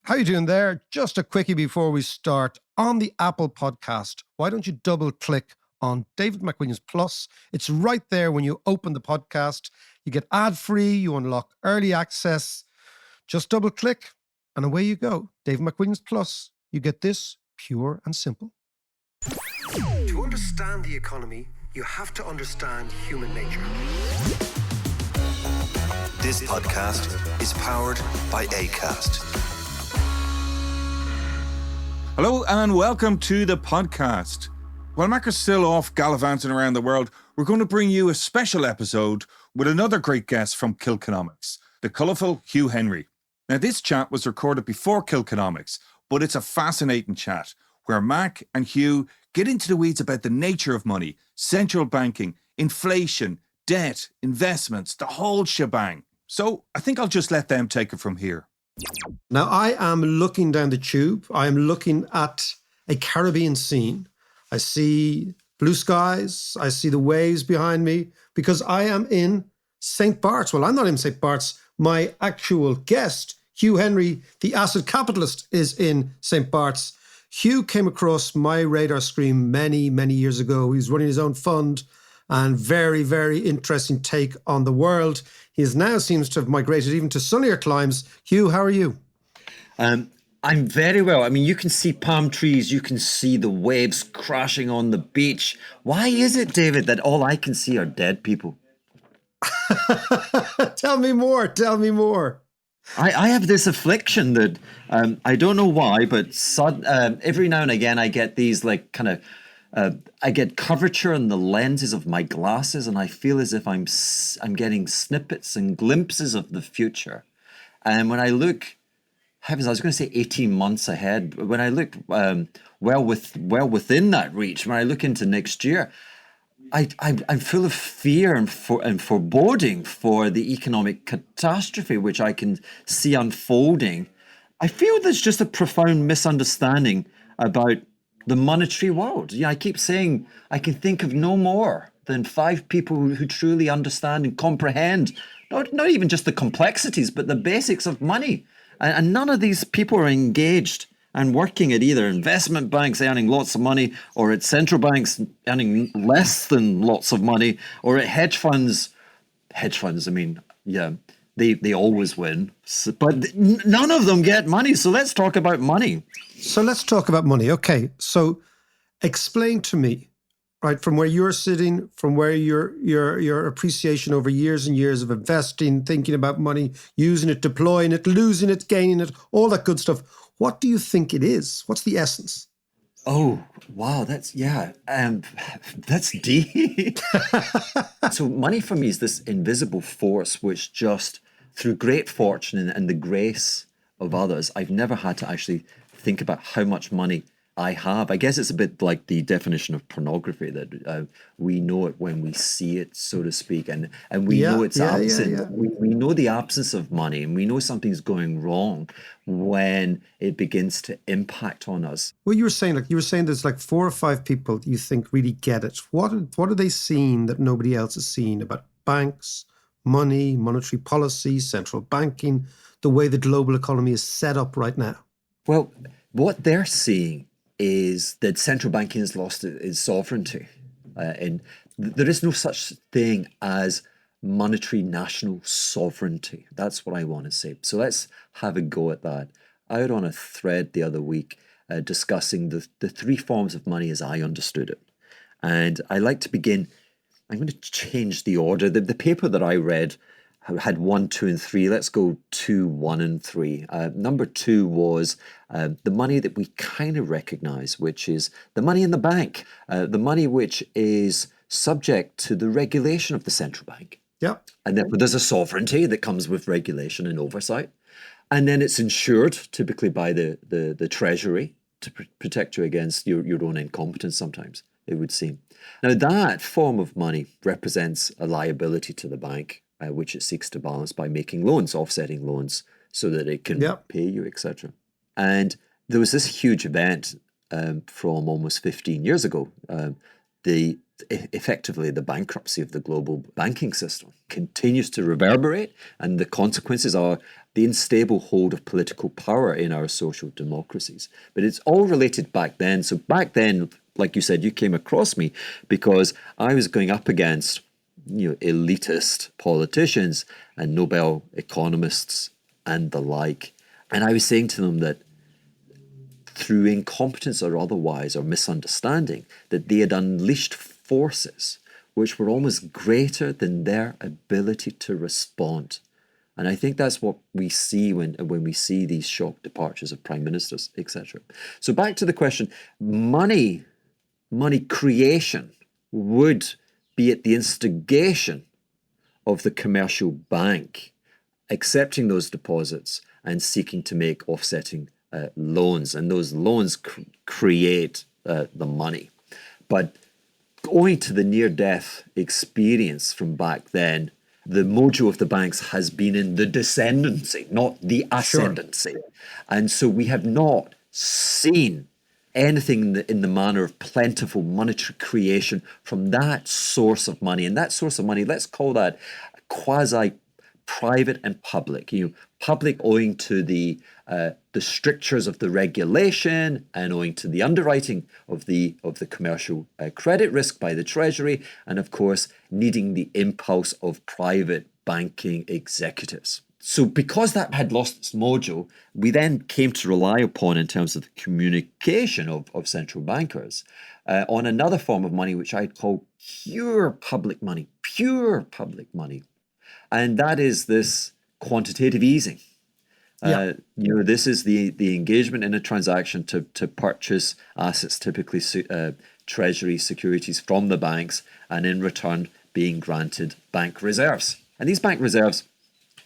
How you doing there? Just a quickie before we start. On the Apple podcast, why don't you double click on David McWilliams Plus? It's right there when you open the podcast. You get ad-free, you unlock early access. Just double click and away you go. David McWilliams Plus. You get this pure and simple. To understand the economy, you have to understand human nature. This podcast is powered by Acast. Hello and welcome to the podcast. While Mac is still off gallivanting around the world, we're going to bring you a special episode with another great guest from Kilkenomics, the colourful Hugh Henry. Now, this chat was recorded before Kilkenomics, but it's a fascinating chat where Mac and Hugh get into the weeds about the nature of money, central banking, inflation, debt, investments, the whole shebang. So I think I'll just let them take it from here. Now, I am looking down the tube. I am looking at a Caribbean scene. I see blue skies. I see the waves behind me because I am in St. Bart's. Well, I'm not in St. Bart's. My actual guest, Hugh Henry, the asset capitalist, is in St. Bart's. Hugh came across my radar screen many, many years ago. He's running his own fund and very, very interesting take on the world. He now seems to have migrated even to sunnier climes. Hugh, how are you? I'm very well. I mean, you can see palm trees, you can see the waves crashing on the beach. Why is it, David, that all I can see are dead people? Tell me more. Tell me more. I have this affliction that I don't know why, but every now and again I get these I get curvature in the lenses of my glasses, and I feel as if I'm getting snippets and glimpses of the future. And when I look, heavens, I was going to say 18 months ahead, but when I look well within that reach, when I look into next year, I'm full of fear and foreboding for the economic catastrophe which I can see unfolding. I feel there's just a profound misunderstanding about the monetary world. Yeah, I keep saying I can think of no more than 5 people who truly understand and comprehend not even just the complexities, but the basics of money. And none of these people are engaged and working at either investment banks earning lots of money, or at central banks earning less than lots of money, or at hedge funds. Hedge funds, I mean, yeah, they always win, but none of them get money. So let's talk about money. Okay, so explain to me, right, from where you're sitting, from where your appreciation over years and years of investing, thinking about money, using it, deploying it, losing it, gaining it, all that good stuff. What do you think it is? What's the essence? Oh, wow. That's deep. So money for me is this invisible force, which just through great fortune and the grace of others, I've never had to actually think about how much money I have. I guess it's a bit like the definition of pornography, that we know it when we see it, so to speak, and we know its absence. Yeah. We know the absence of money, and we know something's going wrong when it begins to impact on us. Well, you were saying there's like 4 or 5 people you think really get it. What are they seeing that nobody else is seeing about banks, money, monetary policy, central banking, the way the global economy is set up right now? Well, what they're seeing is that central banking has lost its sovereignty. And there is no such thing as monetary national sovereignty. That's what I want to say. So let's have a go at that. I was on a thread the other week discussing the 3 forms of money as I understood it. And I like to begin, I'm going to change the order. The paper that I read had 1, 2, and 3. Let's go 2, 1, and 3. Number 2 was the money that we kind of recognize, which is the money in the bank, the money which is subject to the regulation of the central bank. Yeah. And therefore there's a sovereignty that comes with regulation and oversight. And then it's insured typically by the Treasury to protect you against your own incompetence sometimes, it would seem. Now that form of money represents a liability to the bank, which it seeks to balance by making loans, offsetting loans, so that it can pay you, etc. And there was this huge event from almost 15 years ago effectively the bankruptcy of the global banking system continues to reverberate, and the consequences are the unstable hold of political power in our social democracies. But it's all related back then. So back then, like you said, you came across me because I was going up against elitist politicians and Nobel economists and the like. And I was saying to them that through incompetence or otherwise, or misunderstanding, that they had unleashed forces which were almost greater than their ability to respond. And I think that's what we see when we see these shock departures of prime ministers, etc. So back to the question, money creation would be at the instigation of the commercial bank accepting those deposits and seeking to make offsetting loans, and those loans create the money. But owing to the near-death experience from back then, the mojo of the banks has been in the descendancy, not the ascendancy. Sure. And so we have not seen anything in the manner of plentiful monetary creation from that source of money. And that source of money, let's call that quasi-private and public. Public owing to the strictures of the regulation and owing to the underwriting of the commercial credit risk by the Treasury, and of course needing the impulse of private banking executives. So because that had lost its mojo, we then came to rely upon, in terms of the communication of central bankers, on another form of money which I'd call pure public money. And that is this quantitative easing. This is the engagement in a transaction to purchase assets, typically treasury securities from the banks, and in return being granted bank reserves. And these bank reserves,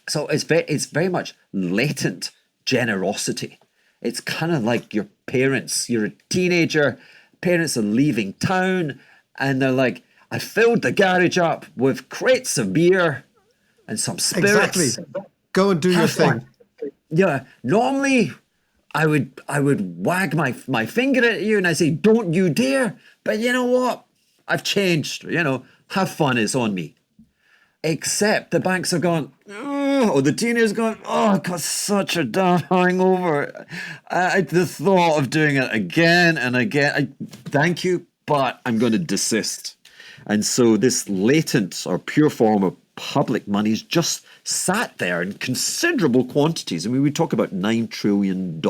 so it's very much latent generosity. It's kind of like your parents. You're a teenager, parents are leaving town, and they're like, I filled the garage up with crates of beer and some spirits. Exactly. Go and do your thing. Yeah, normally I would wag my finger at you and I say, don't you dare. But you know what? I've changed. Have fun. It's on me. Except the banks are going, or the teenagers going, I've got such a damn hangover. The thought of doing it again and again, thank you, but I'm going to desist. And so this latent or pure form of public money is just sat there in considerable quantities. I mean, we talk about $9 trillion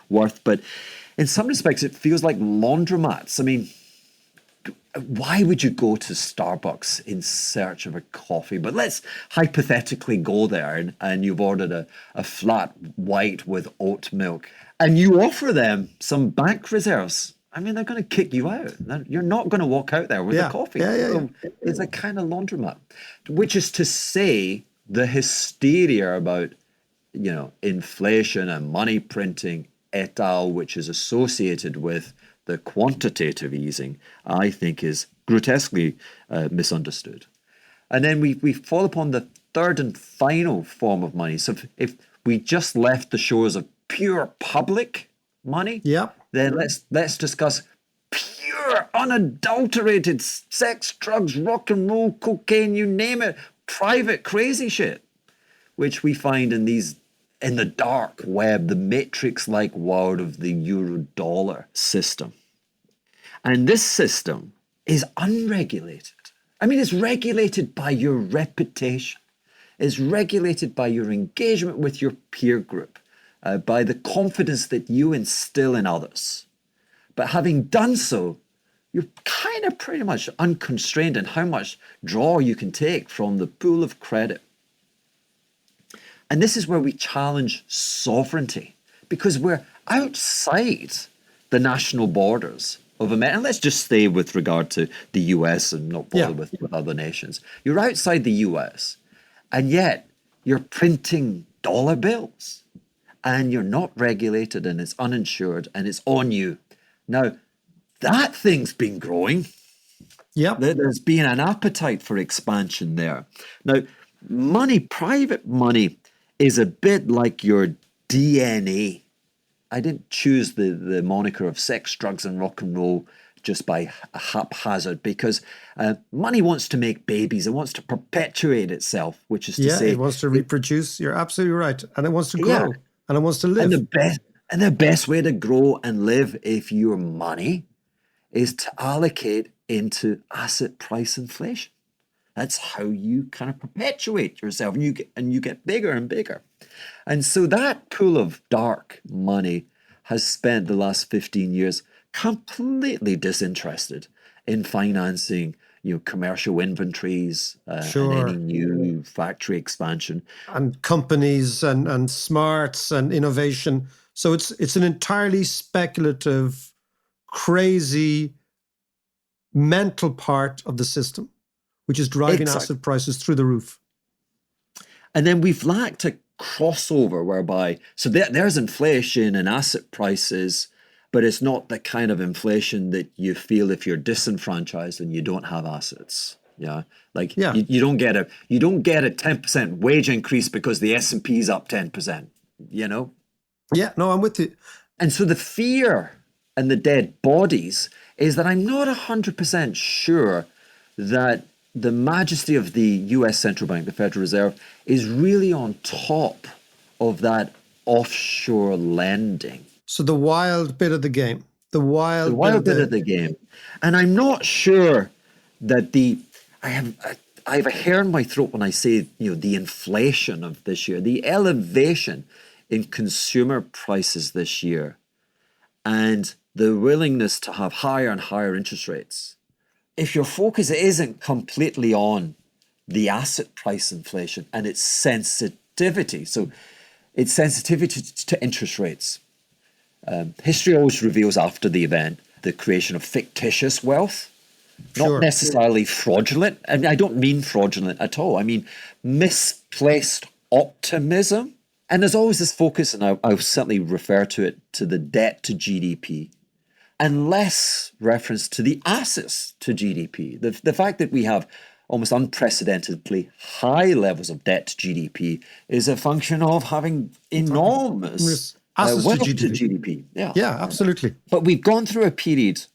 worth, but in some respects, it feels like laundromats. I mean, why would you go to Starbucks in search of a coffee? But let's hypothetically go there and you've ordered a flat white with oat milk and you offer them some bank reserves. I mean, they're going to kick you out. You're not going to walk out there with a coffee. So it's a kind of laundromat, which is to say the hysteria about, inflation and money printing et al., which is associated with the quantitative easing, I think is grotesquely misunderstood. And then we fall upon the third and final form of money. So if we just left the shores of pure public money, then let's discuss pure, unadulterated sex, drugs, rock and roll, cocaine, you name it, private crazy shit, which we find in the dark web, the matrix-like world of the euro-dollar system. And this system is unregulated. I mean, it's regulated by your reputation. It's regulated by your engagement with your peer group, by the confidence that you instill in others. But having done so, you're kind of pretty much unconstrained in how much draw you can take from the pool of credit. And this is where we challenge sovereignty, because we're outside the national borders of America. And let's just stay with regard to the US and not bother with other nations. You're outside the US, and yet you're printing dollar bills, and you're not regulated, and it's uninsured, and it's on you. Now, that thing's been growing. There's been an appetite for expansion there. Now, private money, is a bit like your DNA. I didn't choose the moniker of sex, drugs, and rock and roll just by haphazard, because money wants to make babies. It wants to perpetuate itself, which is to Yeah, say, it wants to reproduce. You're absolutely right. And it wants to grow. Yeah. And it wants to live. and the best way to grow and live if your money is to allocate into asset price inflation. That's how you kind of perpetuate yourself, and you get bigger and bigger. And so that pool of dark money has spent the last 15 years completely disinterested in financing, commercial inventories Sure. and any new factory expansion. And companies and smarts and innovation. So it's an entirely speculative, crazy, mental part of the system, which is driving asset prices through the roof. And then we've lacked a crossover whereby, so there's inflation in asset prices, but it's not the kind of inflation that you feel if you're disenfranchised and you don't have assets. Yeah, like you don't get a 10% wage increase because the S&P is up 10%. Yeah, no, I'm with you. And so the fear and the dead bodies is that I'm not 100% sure that the majesty of the US Central Bank, the Federal Reserve, is really on top of that offshore lending. So the wild bit of the game. The wild bit of the game. And I'm not sure that I have a hair in my throat when I say, the inflation of this year, the elevation in consumer prices this year, and the willingness to have higher and higher interest rates. If your focus isn't completely on the asset price inflation and its sensitivity, so its sensitivity to interest rates, history always reveals after the event the creation of fictitious wealth, not necessarily fraudulent. And I don't mean fraudulent at all. I mean misplaced optimism. And there's always this focus, and I'll certainly refer to it, to the debt to GDP, and less reference to the assets to GDP. The fact that we have almost unprecedentedly high levels of debt to GDP is a function of having enormous assets wealth to to GDP. GDP. Yeah, absolutely. But we've gone through a period,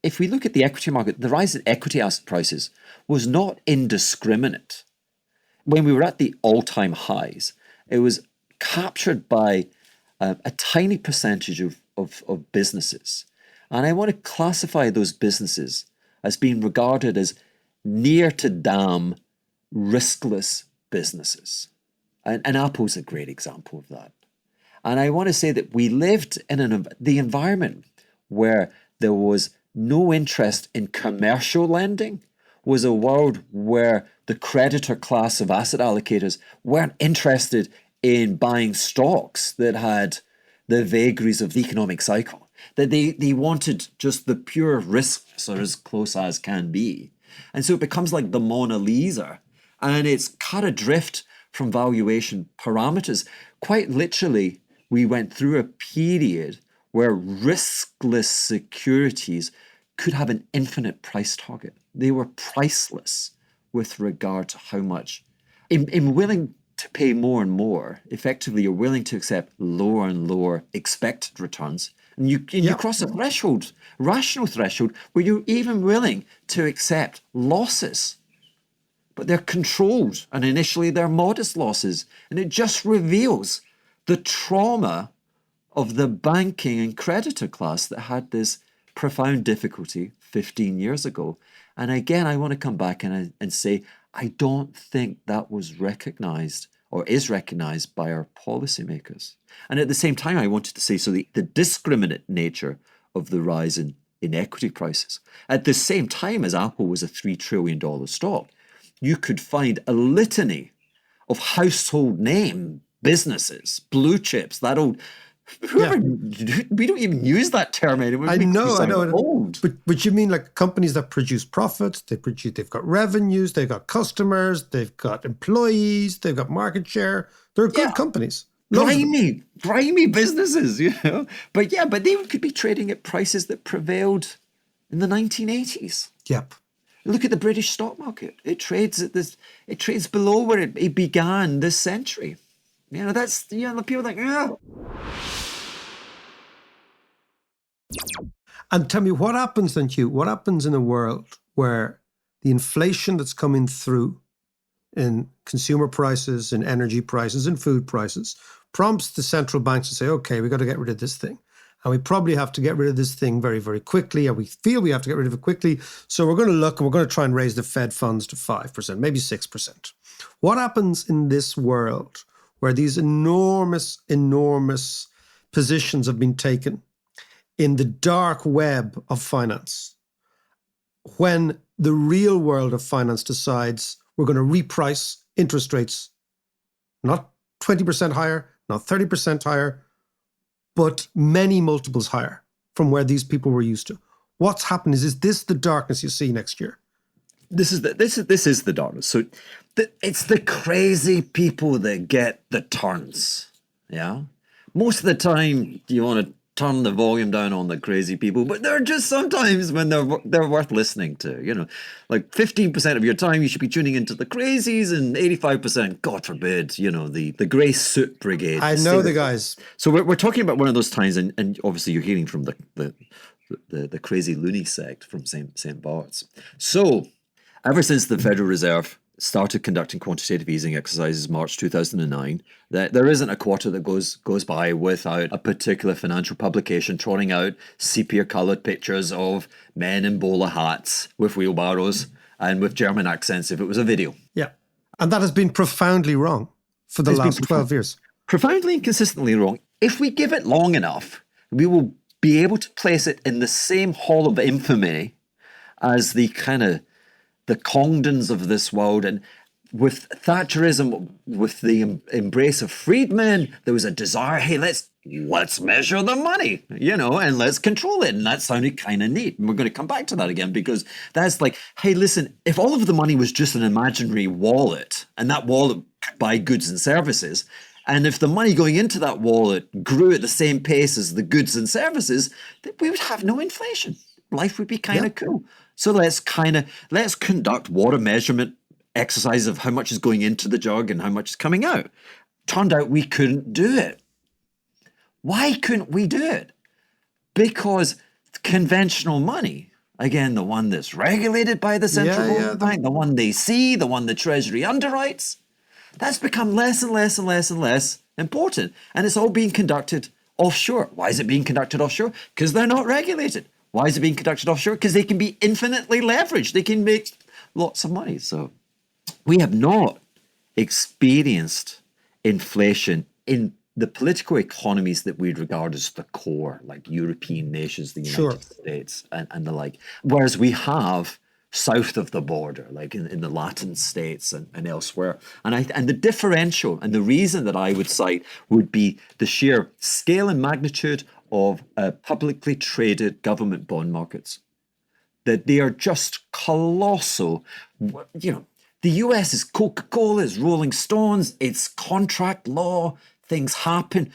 if we look at the equity market, the rise in equity asset prices was not indiscriminate. When we were at the all-time highs, it was captured by a tiny percentage of businesses. And I want to classify those businesses as being regarded as near to damn riskless businesses. And Apple's a great example of that. And I want to say that we lived in the environment where there was no interest in commercial lending, was a world where the creditor class of asset allocators weren't interested in buying stocks that had the vagaries of the economic cycle, that they wanted just the pure risks, or as close as can be. And so it becomes like the Mona Lisa, and it's cut adrift from valuation parameters. Quite literally, we went through a period where riskless securities could have an infinite price target. They were priceless with regard to how much. In willing to pay more and more, effectively, you're willing to accept lower and lower expected returns. And you cross a threshold, rational threshold, where you're even willing to accept losses. But they're controlled, and initially they're modest losses. And it just reveals the trauma of the banking and creditor class that had this profound difficulty 15 years ago. And again, I want to come back and say, I don't think that was recognized or is recognized by our policymakers. And at the same time, I wanted to say, so the discriminate nature of the rise in equity prices. At the same time as Apple was a $3 trillion stock, you could find a litany of household name businesses, blue chips, that old... We don't even use that term anymore. I know. Old. But you mean like companies that produce profits, they've got revenues, they've got customers, they've got employees, they've got market share. They're good companies. Grimy businesses, But they could be trading at prices that prevailed in the 1980s. Yep. Look at the British stock market. It trades below where it began this century. That's, the people think, And tell me, what happens then, Hugh? What happens in a world where the inflation that's coming through in consumer prices, in energy prices, in food prices, prompts the central banks to say, okay, we've got to get rid of this thing. And we probably have to get rid of this thing very, very quickly, and we feel we have to get rid of it quickly. So we're going to look and we're going to try and raise the Fed funds to 5%, maybe 6%. What happens in this world where these enormous, enormous positions have been taken in the dark web of finance when the real world of finance decides we're going to reprice interest rates, not 20% higher, not 30% higher, but many multiples higher from where these people were used to? What's happened is this the darkness you see next year? This is the darkness. So it's the crazy people that get the turns. Yeah. Most of the time, you want to turn the volume down on the crazy people, but there are just sometimes when they're worth listening to. You know, like 15% of your time you should be tuning into the crazies, and 85%, God forbid, you know, the grey suit brigade. I know the guys. So we're talking about one of those times, and obviously you're hearing from the crazy loony sect from St. Bart's. So ever since the Federal Reserve started conducting quantitative easing exercises March 2009, that there isn't a quarter that goes by without a particular financial publication trotting out sepia-coloured pictures of men in bowler hats with wheelbarrows and with German accents if it was a video. Yeah. And that has been profoundly wrong for the last 12 years. Profoundly and consistently wrong. If we give it long enough, we will be able to place it in the same hall of infamy as the kind of the Congdons of this world. And with Thatcherism, with the embrace of freedmen, there was a desire, hey, let's measure the money, you know, and let's control it. And that sounded kind of neat. And we're going to come back to that again, because that's like, hey, listen, if all of the money was just an imaginary wallet, and that wallet could buy goods and services, and if the money going into that wallet grew at the same pace as the goods and services, then we would have no inflation. Life would be kind of cool. So let's conduct water measurement exercises of how much is going into the jug and how much is coming out. Turned out we couldn't do it. Why couldn't we do it? Because conventional money, again, the one that's regulated by the central bank, the one they see, the one the Treasury underwrites, that's become less and less and less and less important. And it's all being conducted offshore. Why is it being conducted offshore? Because they're not regulated. Why is it being conducted offshore? Because they can be infinitely leveraged. They can make lots of money. So we have not experienced inflation in the political economies that we'd regard as the core, like European nations, the United States, and the like. Whereas we have south of the border, like in the Latin states and elsewhere. And the differential, and the reason that I would cite, would be the sheer scale and magnitude of publicly traded government bond markets. That they are just colossal. You know, the US is Coca-Cola, it's Rolling Stones, it's contract law, things happen.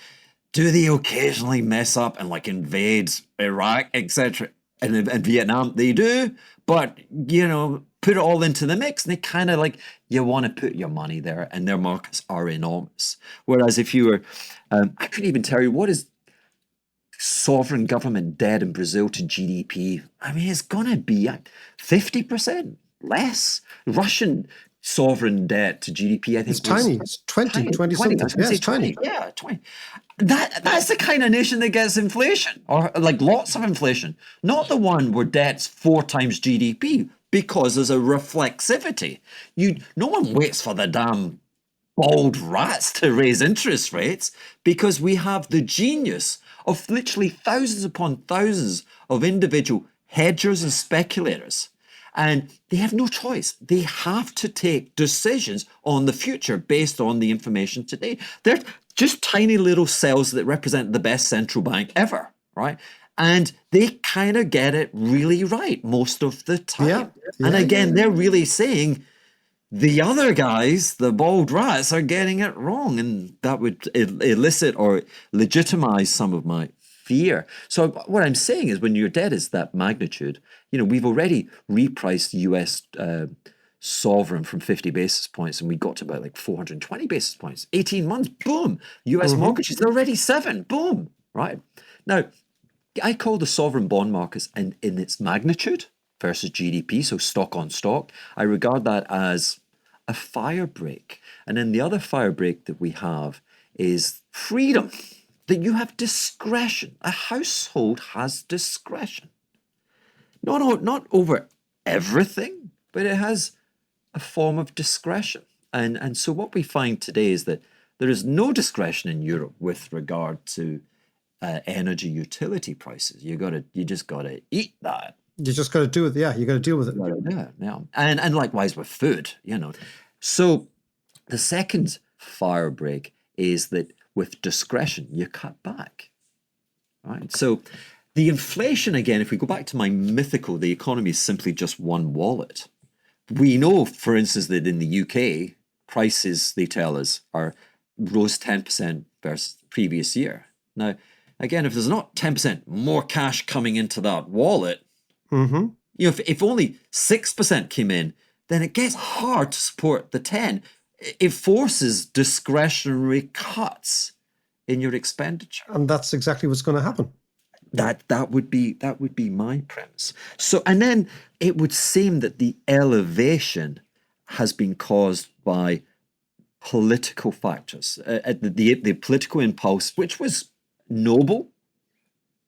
Do they occasionally mess up and like invade Iraq, etc.? And Vietnam, they do. But, you know, put it all into the mix, and they kind of like, you want to put your money there, and their markets are enormous. Whereas if you were, I couldn't even tell you, what is sovereign government debt in Brazil to GDP? I mean, it's going to be 50% less. Russian sovereign debt to GDP, I think it's tiny. It's 20 something. Yeah, it's tiny. Yeah, 20. That's the kind of nation that gets inflation, or like lots of inflation, not the one where debt's 4 times GDP, because there's a reflexivity. No one waits for the damn bald rats to raise interest rates, because we have the genius of literally thousands upon thousands of individual hedgers and speculators. And they have no choice. They have to take decisions on the future based on the information today. They're just tiny little cells that represent the best central bank ever, right? And they kind of get it really right most of the time. And again, they're really saying the other guys, the bald rats, are getting it wrong. And that would elicit or legitimize some of my fear. So what I'm saying is, when your debt is that magnitude, you know, we've already repriced US sovereign from 50 basis points, and we got to about like 420 basis points. 18 months, boom. US mortgages, they're already 7, boom. Right? Now, I call the sovereign bond markets in its magnitude versus GDP, so stock on stock, I regard that as a fire break. And then the other fire break that we have is freedom, that you have discretion. A household has discretion. Not over everything, but it has a form of discretion. And so what we find today is that there is no discretion in Europe with regard to energy utility prices. You just gotta eat that. You just got to do it. Yeah, you got to deal with it. Yeah. And likewise with food, So the second fire break is that with discretion, you cut back. Right? So the inflation, again, if we go back to my mythical, the economy is simply just one wallet. We know, for instance, that in the UK, prices, they tell us, rose 10% versus the previous year. Now, again, if there's not 10% more cash coming into that wallet, if only 6% came in, then it gets hard to support the 10. It forces discretionary cuts in your expenditure. And that's exactly what's going to happen. That would be my premise. So, and then it would seem that the elevation has been caused by political factors. The political impulse, which was noble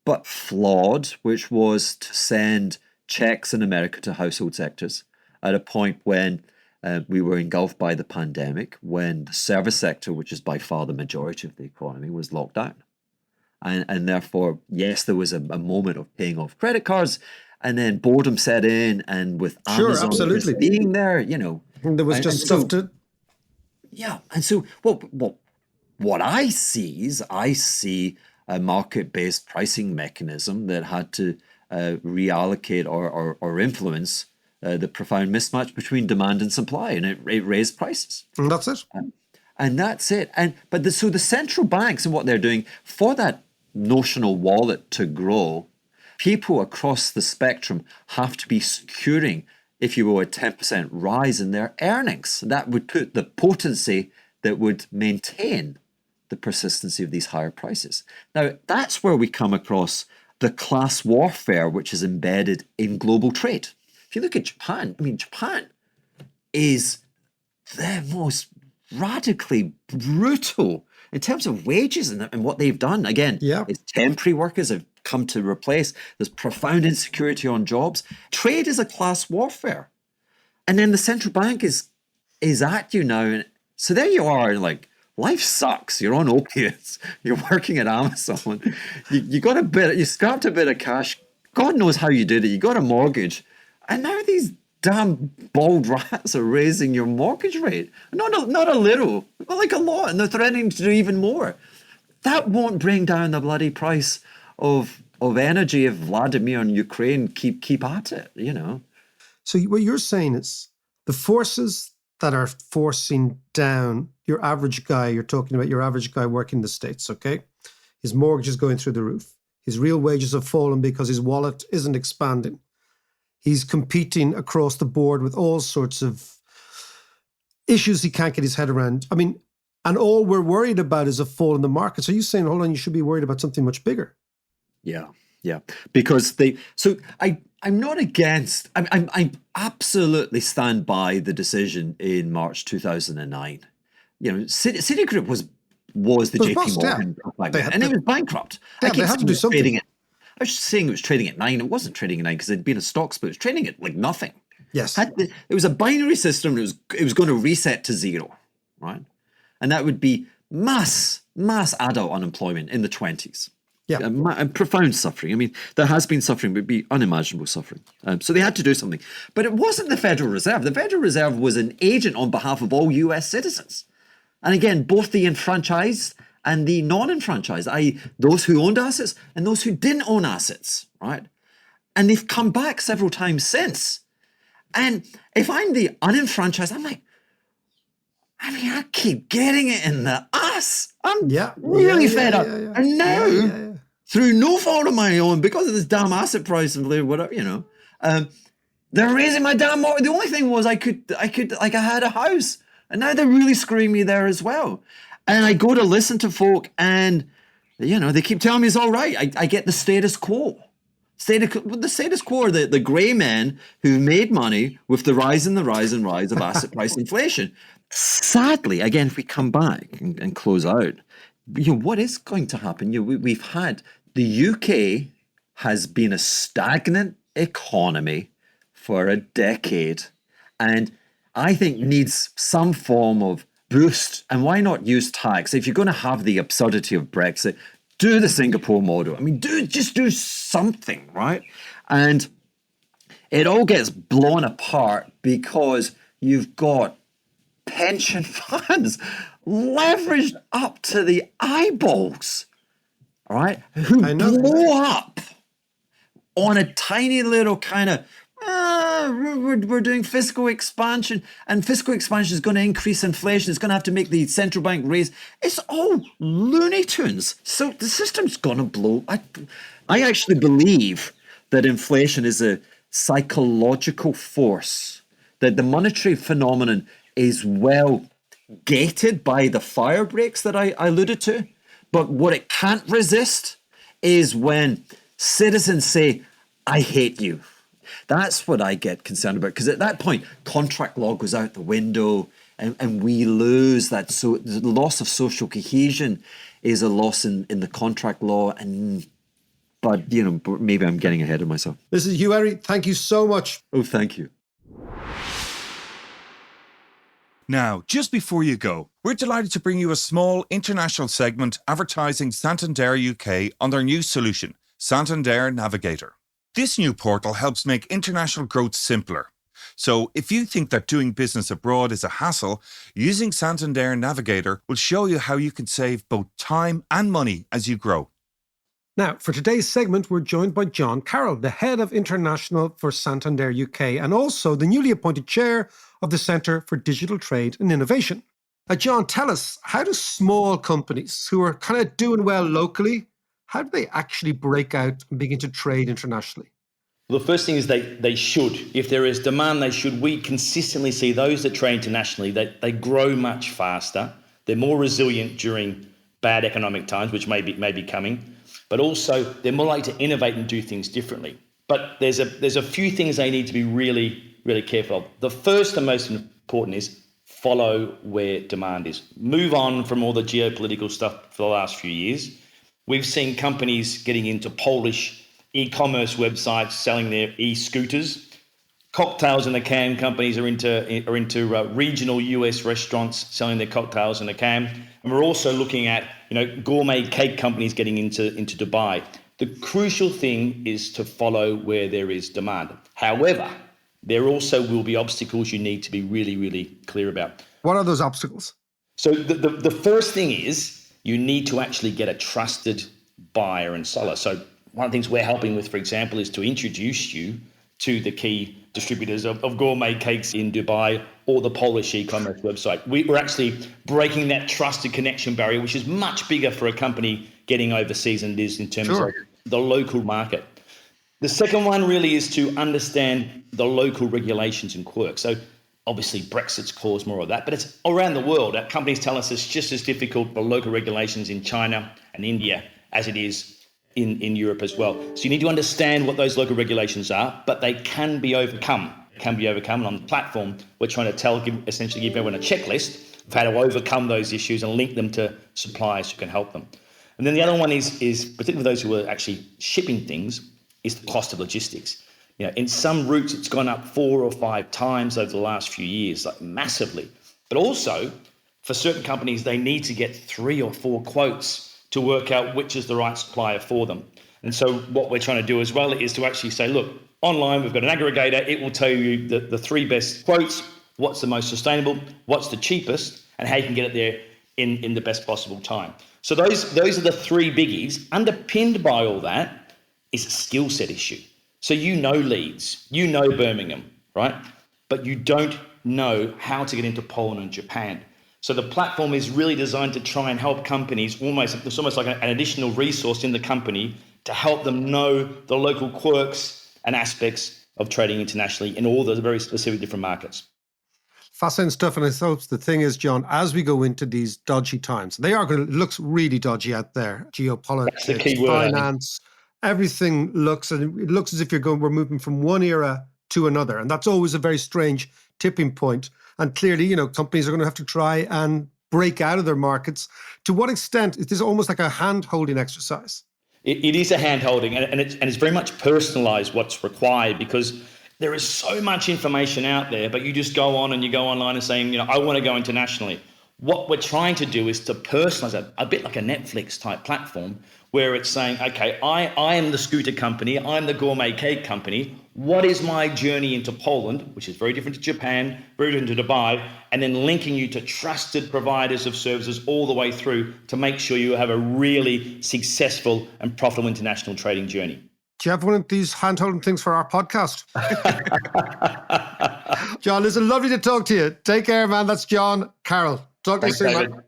but flawed, which was to send checks in America to household sectors at a point when we were engulfed by the pandemic, when the service sector, which is by far the majority of the economy, was locked down. And therefore, yes, there was a moment of paying off credit cards, and then boredom set in, and with Amazon absolutely. being there, And there was just stuff to... Yeah, and so what I see is a market-based pricing mechanism that had to reallocate or influence the profound mismatch between demand and supply, and it raised prices. And that's it. And that's it. So the central banks and what they're doing for that notional wallet to grow, people across the spectrum have to be securing, if you will, a 10% rise in their earnings. That would put the potency that would maintain the persistency of these higher prices. Now, that's where we come across the class warfare which is embedded in global trade. If you look at Japan, Japan is the most radically brutal in terms of wages and what they've done. Again, it's temporary workers have come to replace. There's profound insecurity on jobs. Trade is a class warfare. And then the central bank is at you now. And so there you are, like, life sucks. You're on opiates. You're working at Amazon. You scrapped a bit of cash. God knows how you did it. You got a mortgage. And now these damn bald rats are raising your mortgage rate. Not a little, but like a lot. And they're threatening to do even more. That won't bring down the bloody price of energy if Vladimir and Ukraine keep at it, So what you're saying is the forces that are forcing down your average guy, you're talking about your average guy working in the States, okay? His mortgage is going through the roof. His real wages have fallen because his wallet isn't expanding. He's competing across the board with all sorts of issues he can't get his head around. And all we're worried about is a fall in the market. So you're saying, hold on, you should be worried about something much bigger. Yeah. Because I'm not against, I absolutely stand by the decision in March 2009. Citigroup was the JP Morgan back then, and it was bankrupt. Yeah, they had to do something. I was saying it was trading at 9. It wasn't trading at 9 because it had been a stock split. It was trading at like nothing. Yes. It was a binary system. It was going to reset to zero, right? And that would be mass adult unemployment in the 20s. Yeah. And profound suffering. There has been suffering, but it'd be unimaginable suffering. So they had to do something. But it wasn't the Federal Reserve. The Federal Reserve was an agent on behalf of all US citizens. And again, both the enfranchised and the non-enfranchised, i.e. those who owned assets and those who didn't own assets, right? And they've come back several times since. And if I'm the unenfranchised, I'm like, I keep getting it in the ass. I'm really fed up. And now, through no fault of my own, because of this damn asset price and whatever, they're raising my damn mortgage. The only thing was I had a house, and now they're really screwing me there as well. And I go to listen to folk, and They keep telling me it's all right. I get the status quo. The status quo are the grey men who made money with the rise and rise of asset price inflation. Sadly, again, if we come back and close out, what is going to happen? We've had the UK has been a stagnant economy for a decade, and I think needs some form of boost. And why not use tax? If you're going to have the absurdity of Brexit, do the Singapore model. I mean, just do something, right? And it all gets blown apart because you've got pension funds leveraged up to the eyeballs, all right, who blow up on a tiny little kind of, we're doing fiscal expansion, and fiscal expansion is going to increase inflation. It's going to have to make the central bank raise. It's all Looney Tunes. So the system's going to blow. I actually believe that inflation is a psychological force, that the monetary phenomenon is well gated by the fire breaks that I alluded to. But what it can't resist is when citizens say, I hate you. That's what I get concerned about, because at that point, contract law goes out the window and we lose that. So the loss of social cohesion is a loss in the contract law. But maybe I'm getting ahead of myself. This is Hugh Erry. Thank you so much. Oh, thank you. Now, just before you go, we're delighted to bring you a small international segment advertising Santander UK on their new solution, Santander Navigator. This new portal helps make international growth simpler. So if you think that doing business abroad is a hassle, using Santander Navigator will show you how you can save both time and money as you grow. Now, for today's segment, we're joined by John Carroll, the head of international for Santander UK, and also the newly appointed chair of the Centre for Digital Trade and Innovation. John, tell us, how do small companies who are kind of doing well locally, how do they actually break out and begin to trade internationally? Well, the first thing is they should. If there is demand, they should. We consistently see those that trade internationally, they grow much faster. They're more resilient during bad economic times, which may be coming, but also they're more likely to innovate and do things differently. But there's a few things they need to be really, really careful of. The first and most important is follow where demand is. Move on from all the geopolitical stuff for the last few years. We've seen companies getting into Polish e-commerce websites selling their e-scooters. Cocktails in a can companies are into regional US restaurants selling their cocktails in a can. And we're also looking at gourmet cake companies getting into Dubai. The crucial thing is to follow where there is demand. However, there also will be obstacles you need to be really, really clear about. What are those obstacles? So the first thing is you need to actually get a trusted buyer and seller. So one of the things we're helping with, for example, is to introduce you to the key distributors of gourmet cakes in Dubai or the Polish e-commerce website. We're actually breaking that trusted connection barrier, which is much bigger for a company getting overseas than it is in terms of the local market. The second one really is to understand the local regulations and quirks. So obviously Brexit's caused more of that, but it's around the world. Companies tell us it's just as difficult for local regulations in China and India as it is in Europe as well. So you need to understand what those local regulations are, but they can be overcome. And on the platform, we're trying to essentially give everyone a checklist of how to overcome those issues and link them to suppliers who can help them. And then the other one is particularly those who are actually shipping things, is the cost of logistics. In some routes, it's gone up 4 or 5 times over the last few years, like massively. But also, for certain companies, they need to get 3 or 4 quotes to work out which is the right supplier for them. And so what we're trying to do as well is to actually say, look, online, we've got an aggregator. It will tell you the 3 best quotes, what's the most sustainable, what's the cheapest, and how you can get it there in the best possible time. So those are the 3 biggies. Underpinned by all that is a skill set issue. So Leeds, Birmingham, right? But you don't know how to get into Poland and Japan. So the platform is really designed to try and help companies, it's almost like an additional resource in the company to help them know the local quirks and aspects of trading internationally in all the very specific different markets. Fascinating stuff. And I suppose the thing is, John, as we go into these dodgy times, they are going to, it looks really dodgy out there. Geopolitics, That's the key word, finance, everything looks, and it looks as if we're moving from one era to another. And that's always a very strange tipping point. And clearly, companies are going to have to try and break out of their markets. To what extent is this almost like a hand-holding exercise? It is a hand-holding, and it's very much personalized what's required, because there is so much information out there, but you just go on and you go online and saying, I want to go internationally. What we're trying to do is to personalize it, a bit like a Netflix type platform, where it's saying, okay, I am the scooter company, I'm the gourmet cake company. What is my journey into Poland, which is very different to Japan, very different to Dubai, and then linking you to trusted providers of services all the way through to make sure you have a really successful and profitable international trading journey. Do you have one of these hand-holding things for our podcast? John, listen, lovely to talk to you. Take care, man. That's John Carroll. Talk to you soon, man.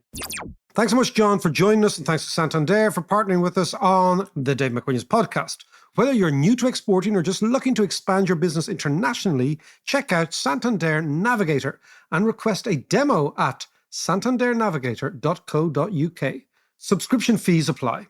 Thanks so much, John, for joining us, and thanks to Santander for partnering with us on the Dave McWilliams podcast. Whether you're new to exporting or just looking to expand your business internationally, check out Santander Navigator and request a demo at santandernavigator.co.uk. Subscription fees apply.